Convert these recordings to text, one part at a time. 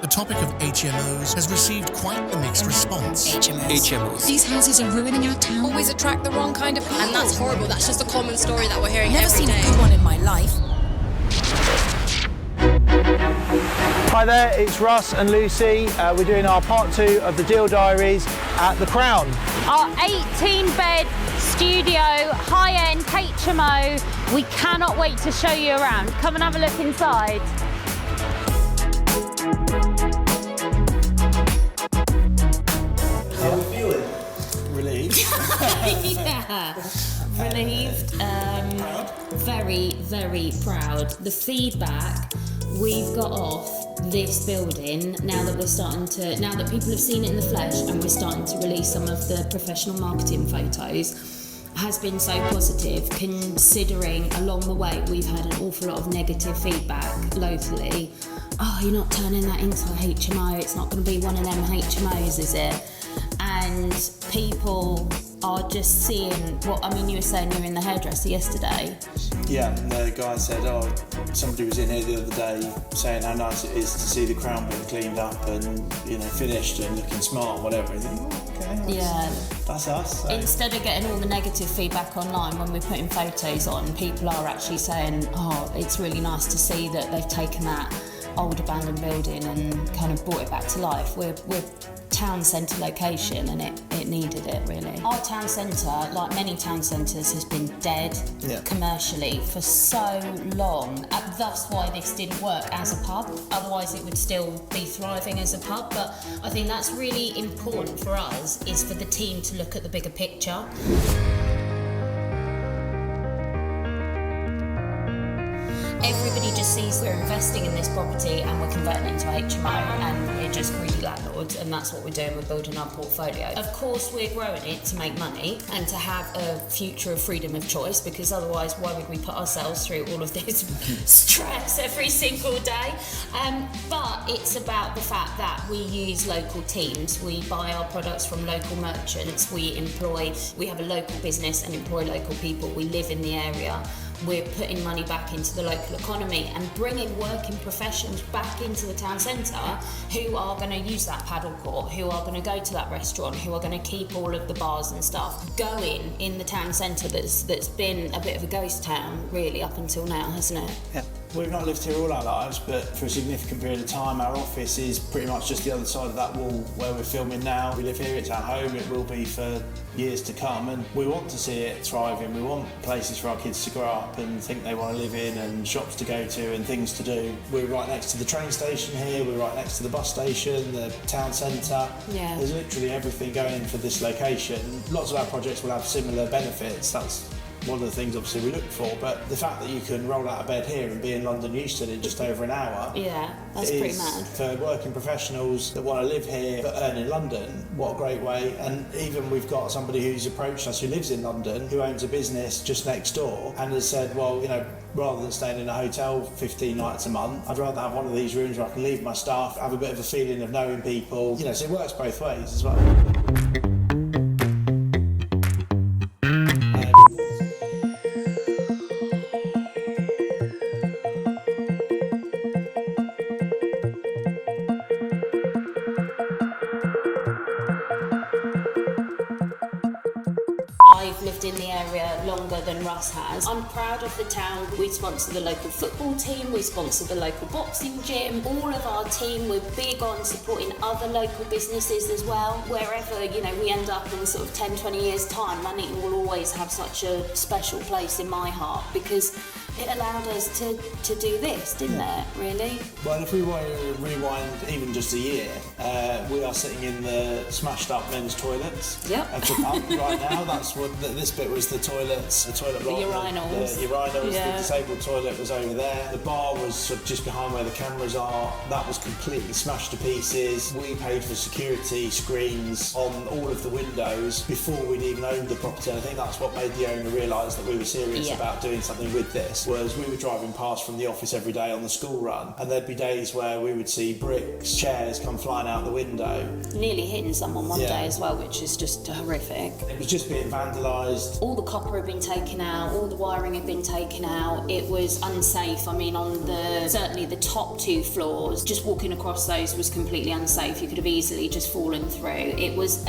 The topic of HMOs has received quite a mixed response. HMOs. These houses are ruining our town. Always attract the wrong kind of people. And that's horrible. That's just a common story that we're hearing Never every seen day. a good one in my life. Hi there, it's Russ and Lucy. We're doing our part 2 of the Diaries at the Crown. Our 18-bed studio, high-end HMO. We cannot wait to show you around. Come and have a look inside. How are we feeling? Relieved. Yeah, relieved. Very, very proud. The feedback we've got off this building now that people have seen it in the flesh and we're starting to release some of the professional marketing photos has been so positive, considering along the way we've had an awful lot of negative feedback locally. Oh, you're not turning that into a HMO, it's not going to be one of them HMOs, is it? And people are just seeing you were saying you were in the hairdresser yesterday. Yeah, and the guy said, somebody was in here the other day saying how nice it is to see the Crown being cleaned up and, finished and looking smart and whatever. And think, that's us. So. Instead of getting all the negative feedback online when we're putting photos on, people are actually saying, it's really nice to see that they've taken that old abandoned building and kind of brought it back to life. We're town centre location and it needed it really. Our town centre, like many town centres, has been dead commercially for so long. That's why this didn't work as a pub. Otherwise it would still be thriving as a pub. But I think that's really important for us, is for the team to look at the bigger picture. Everybody just sees we're investing in this property and we're converting it into a HMO and we're just greedy landlords, and that's what we're doing, we're building our portfolio. Of course we're growing it to make money and to have a future of freedom of choice, because otherwise why would we put ourselves through all of this stress every single day? But it's about the fact that we use local teams, we buy our products from local merchants, we have a local business and employ local people, we live in the area. We're putting money back into the local economy and bringing working professions back into the town centre who are going to use that paddle court, who are going to go to that restaurant, who are going to keep all of the bars and stuff going in the town centre that's been a bit of a ghost town really up until now, hasn't it? Yeah. We've not lived here all our lives, but for a significant period of time, our office is pretty much just the other side of that wall where we're filming now. We live here, it's our home, it will be for years to come, and we want to see it thriving. We want places for our kids to grow up and think they want to live in, and shops to go to and things to do. We're right next to the train station here, we're right next to the bus station, the town centre. Yeah. There's literally everything going in for this location. Lots of our projects will have similar benefits. That's one of the things obviously we look for, but the fact that you can roll out of bed here and be in London Euston in just over an hour, that's pretty mad. For working professionals that want to live here but earn in London, what a great way. And even we've got somebody who's approached us who lives in London, who owns a business just next door, and has said, well, rather than staying in a hotel 15 nights a month, I'd rather have one of these rooms where I can leave my stuff, have a bit of a feeling of knowing people, so it works both ways as well. I've lived in the area longer than Russ has. I'm proud of the town. We sponsor the local football team, we sponsor the local boxing gym. All of our team, we're big on supporting other local businesses as well. Wherever, we end up in sort of 10, 20 years' time, Nuneaton will always have such a special place in my heart, because it allowed us to do this, didn't it, really? Well, if we were to rewind even just a year, we are sitting in the smashed up men's toilets of the pub right now. That's what this bit was, the toilets, the toilet block, urinals. The urinals, the disabled toilet was over there. The bar was sort of just behind where the cameras are. That was completely smashed to pieces. We paid for security screens on all of the windows before we'd even owned the property. And I think that's what made the owner realise that we were serious about doing something with this. was we were driving past from the office every day on the school run, and there'd be days where we would see bricks, chairs come flying out the window. Nearly hitting someone one day as well, which is just horrific. It was just being vandalised. All the copper had been taken out, all the wiring had been taken out. It was unsafe. I mean, on certainly the top 2 floors, just walking across those was completely unsafe. You could have easily just fallen through. It was,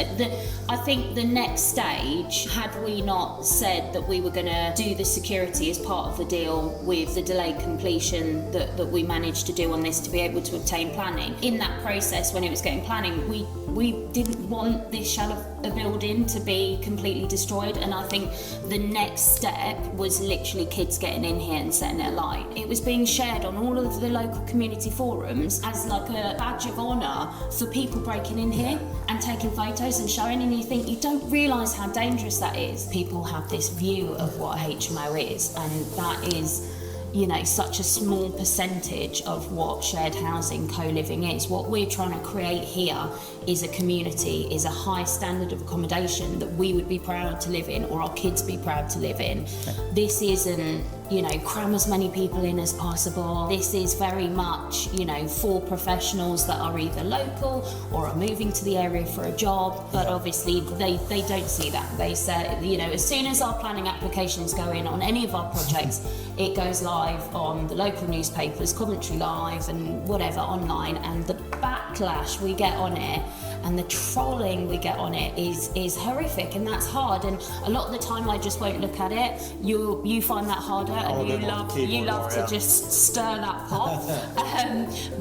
I think the next stage, had we not said that we were going to do the security as part of the deal with the delayed completion that we managed to do on this to be able to obtain planning. In that process, when it was getting planning, we didn't want this shell of a building to be completely destroyed, and I think the next step was literally kids getting in here and setting their light. It was being shared on all of the local community forums as like a badge of honour for people breaking in here and taking photos and showing, and you think you don't realise how dangerous that is. People have this view of what a HMO is, and that is, you know, such a small percentage of what shared housing co-living is. What we're trying to create here is a community, is a high standard of accommodation that we would be proud to live in, or our kids be proud to live in. This isn't, you know, cram as many people in as possible. This is very much, you know, for professionals that are either local or are moving to the area for a job, but obviously they don't see that. They say, you know, as soon as our planning applications go in on any of our projects, it goes live on the local newspapers, Coventry Live and whatever online, and the backlash we get on it and the trolling we get on it is horrific, and that's hard, and a lot of the time I just won't look at it. You find that harder, and you love to just stir that pot.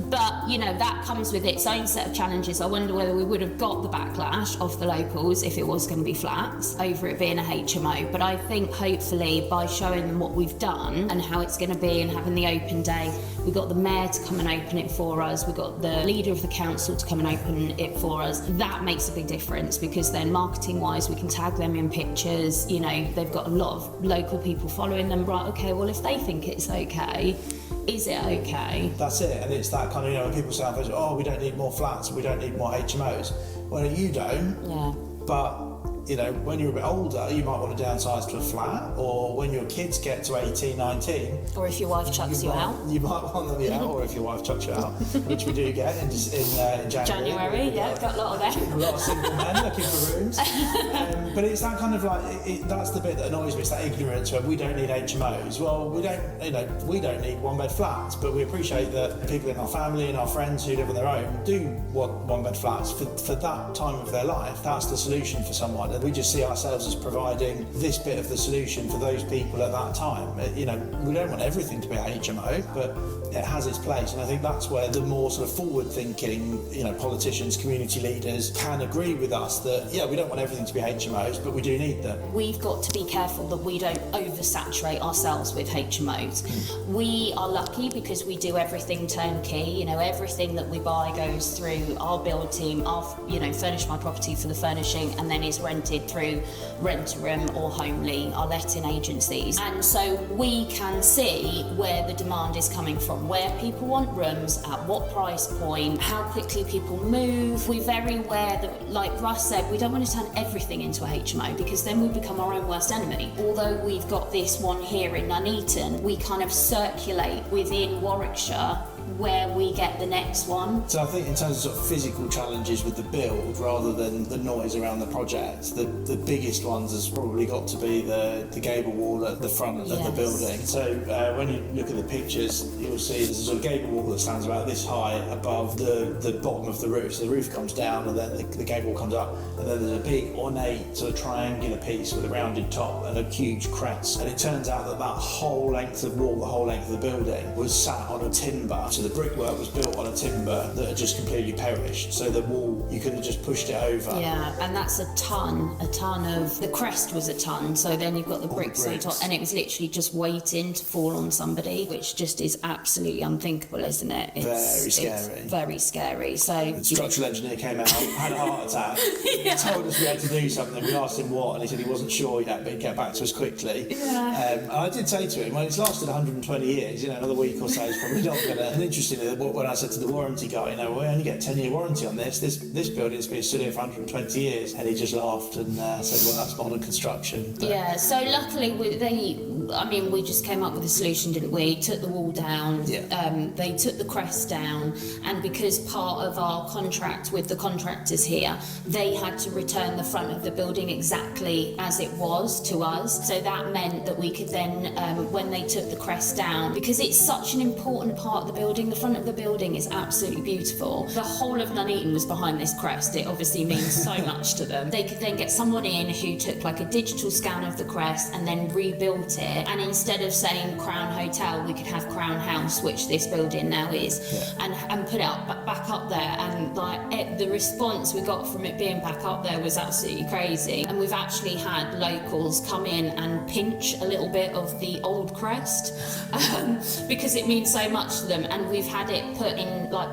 But you know, that comes with its own set of challenges. I wonder whether we would have got the backlash of the locals if it was going to be flats over it being a HMO. But I think hopefully by showing them what we've done and how it's going to be, and having the open day, we got the mayor to come and open it for us, we got the leader of the council to come and open it for us. That makes a big difference, because then marketing wise we can tag them in pictures. You know, they've got a lot of local people following them. Right, okay, well, if they think it's okay, is it okay? That's it. And it's that kind of, you know, when people say, oh, we don't need more flats, we don't need more HMOs. Well, you don't. But you know, when you're a bit older, you might want to downsize to a flat, or when your kids get to 18, 19. Or if your wife chucks you out. You might want them, or if your wife chucks you out, which we do get in January. Got a lot of them. A lot of single men looking for rooms. But it's that kind of like, that's the bit that annoys me, it's that ignorance where we don't need HMOs. Well, we don't need one-bed flats, but we appreciate that people in our family and our friends who live on their own do want one-bed flats. For that time of their life, that's the solution for someone. We just see ourselves as providing this bit of the solution for those people at that time. You know, we don't want everything to be a HMO, but it has its place, and I think that's where the more sort of forward-thinking, you know, politicians, community leaders can agree with us that, we don't want everything to be HMOs, but we do need them. We've got to be careful that we don't oversaturate ourselves with HMOs. We are lucky because we do everything turnkey. You know, everything that we buy goes through our build team. Furnish My Property for the furnishing, and then is rented through Rent-A-Room or Homely, our letting agencies. And so we can see where the demand is coming from, where people want rooms, at what price point, how quickly people move. We're very aware that, like Russ said, we don't want to turn everything into a HMO, because then we become our own worst enemy. Although we've got this one here in Nuneaton, we kind of circulate within Warwickshire where we get the next one. So I think in terms of sort of physical challenges with the build, rather than the noise around the project, the biggest ones has probably got to be the gable wall at the front of the building. So when you look at the pictures, you'll see there's a sort of gable wall that stands about this high above the bottom of the roof. So the roof comes down, and then the gable wall comes up, and then there's a big ornate sort of triangular piece with a rounded top and a huge crest. And it turns out that whole length of wall, the whole length of the building, was sat on a timber. So the brickwork was built on a timber that had just completely perished. So the wall, you could have just pushed it over. Yeah, and that's a ton of, the crest was a ton, so then you've got the bricks on top, and it was literally just waiting to fall on somebody, which just is absolutely unthinkable, isn't it? Very scary. It's very scary. So the structural engineer came out, had a heart attack, told us we had to do something. We asked him what, and he said he wasn't sure yet, but he'd get back to us quickly. And I did say to him, well, it's lasted 120 years, another week or so is probably not going to. interesting when I said to the warranty guy, we only get a 10-year warranty on this. This building's been stood here for 120 years. And he just laughed and said, well, that's modern construction. But yeah, so luckily we just came up with a solution, didn't we? Took the wall down, they took the crest down, and because part of our contract with the contractors here, they had to return the front of the building exactly as it was to us. So that meant that we could then, when they took the crest down, because it's such an important part of the building, the front of the building is absolutely beautiful. The whole of Nuneaton was behind this crest. It obviously means so much to them. They could then get someone in who took like a digital scan of the crest and then rebuilt it. And instead of saying Crown Hotel, we could have Crown House, which this building now is, and put it back up there. And like the response we got from it being back up there was absolutely crazy. And we've actually had locals come in and pinch a little bit of the old crest because it means so much to them. And we've had it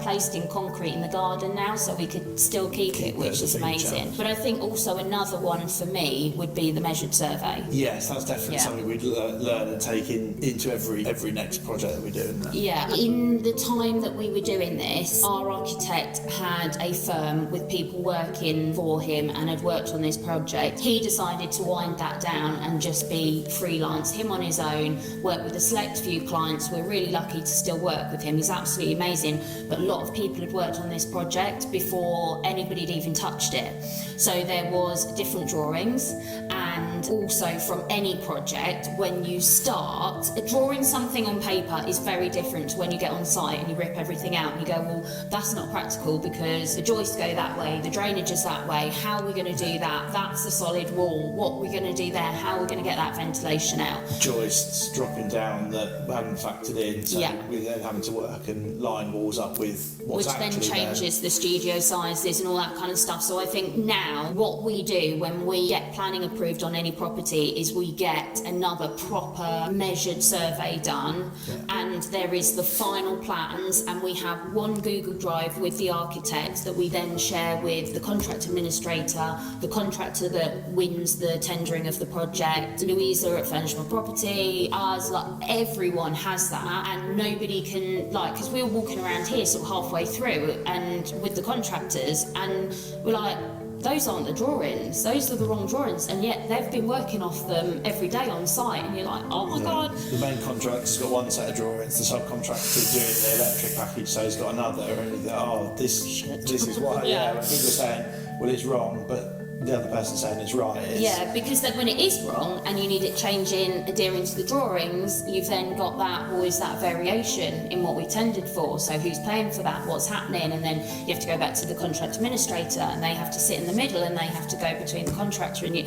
placed in concrete in the garden now, so we could still keep it, which is amazing. But I think also another one for me would be the measured survey. Yes, that's definitely something we'd learn and take into every next project that we do. Yeah. In the time that we were doing this, our architect had a firm with people working for him and had worked on this project. He decided to wind that down and just be freelance, him on his own, work with a select few clients. We're really lucky to still work with him. He's absolutely amazing. But a lot of people had worked on this project before anybody had even touched it. So there was different drawings, and also from any project, when you start, drawing something on paper is very different to when you get on site and you rip everything out and you go, well, that's not practical because the joists go that way, the drainage is that way, how are we going to do that? That's a solid wall, what are we going to do there? How are we going to get that ventilation out? Joists dropping down that we hadn't factored in, so we're then having to work and line walls up with what's actually there. Which then changes the studio sizes and all that kind of stuff. So I think now what we do when we get planning approved on any property is we get another proper measured survey done, and there is the final plans, and we have one Google Drive with the architect that we then share with the contract administrator, the contractor that wins the tendering of the project, Louisa at Furnish My Property, us, everyone has that, and nobody can, because we were walking around here sort of halfway through and with the contractors, and we're like, those aren't the drawings, those are the wrong drawings, and yet they've been working off them every day on site, and you're like, oh my god. The main contractor's got one set of drawings, the subcontractor's doing the electric package, so he's got another, and you go, this is why. When people are saying, well, it's wrong, but the other person saying it's right. Because then when it is wrong and you need it changing, adhering to the drawings, you've then got that, well, is that variation in what we tendered for? So who's paying for that? What's happening? And then you have to go back to the contract administrator, and they have to sit in the middle, and they have to go between the contractor and you.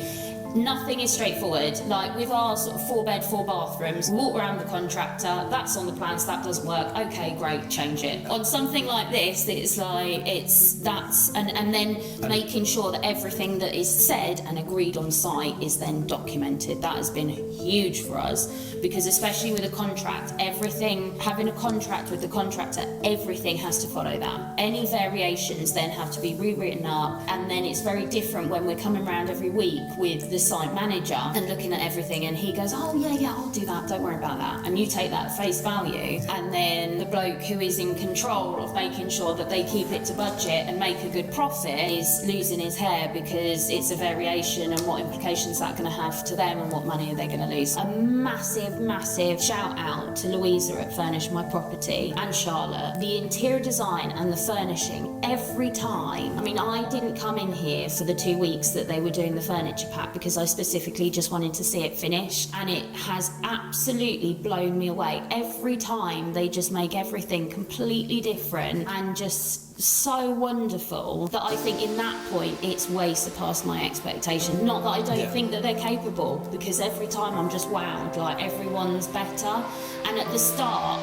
Nothing is straightforward. Like with our sort of 4-bed, 4 bathrooms, walk around the contractor, that's on the plans, that doesn't work, okay, great, change it. On something like this, it's like, and then making sure that everything that is said and agreed on site is then documented. That has been huge for us, because especially with a contract, having a contract with the contractor, everything has to follow that. Any variations then have to be rewritten up, and then it's very different when we're coming around every week with the site manager and looking at everything, and he goes, oh yeah, I'll do that, don't worry about that, and you take that at face value, and then the bloke who is in control of making sure that they keep it to budget and make a good profit is losing his hair because it's a variation, and what implications that going to have to them, and what money are they going to lose. A massive shout out to Louisa at Furnish My Property and Charlotte. The interior design and the furnishing every time. I mean, I didn't come in here for the 2 weeks that they were doing the furniture pack because I specifically just wanted to see it finished, and it has absolutely blown me away. Every time they just make everything completely different and just so wonderful that I think in that point it's way surpassed my expectation. Not that I don't think that they're capable, because every time I'm just wowed, like everyone's better. And at the start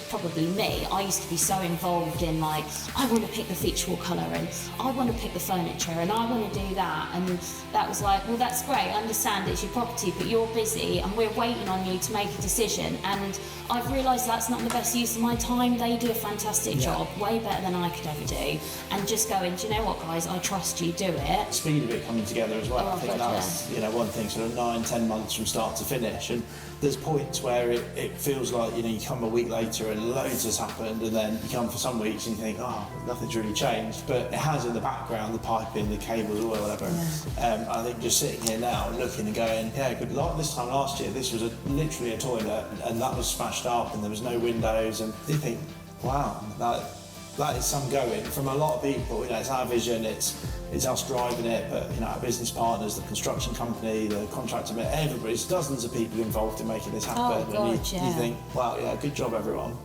probably me, I used to be so involved in like, I want to pick the feature wall colour, and I want to pick the furniture, and I want to do that, and that was like, well, that's great, I understand it's your property, but you're busy and we're waiting on you to make a decision, and I've realised that's not the best use of my time. They do a fantastic job, way better than I could ever do, and just going, do you know what guys, I trust you, do it. Speed of it coming together as well. I think that was one thing, sort of 9-10 months from start to finish, and there's points where it feels like, you come a week later and loads has happened, and then you come for some weeks and you think, oh, nothing's really changed, but it has in the background, the piping, the cables, or whatever. I think just sitting here now and looking and going, yeah, good. Like this time last year, this was literally a toilet, and that was smashed up, and there was no windows, and you think, wow, that is some going from a lot of people. It's our vision, it's us driving it, but our business partners, the construction company, the contractor, everybody's dozens of people involved in making this happen. Oh, God, and you think, wow, yeah, good job everyone.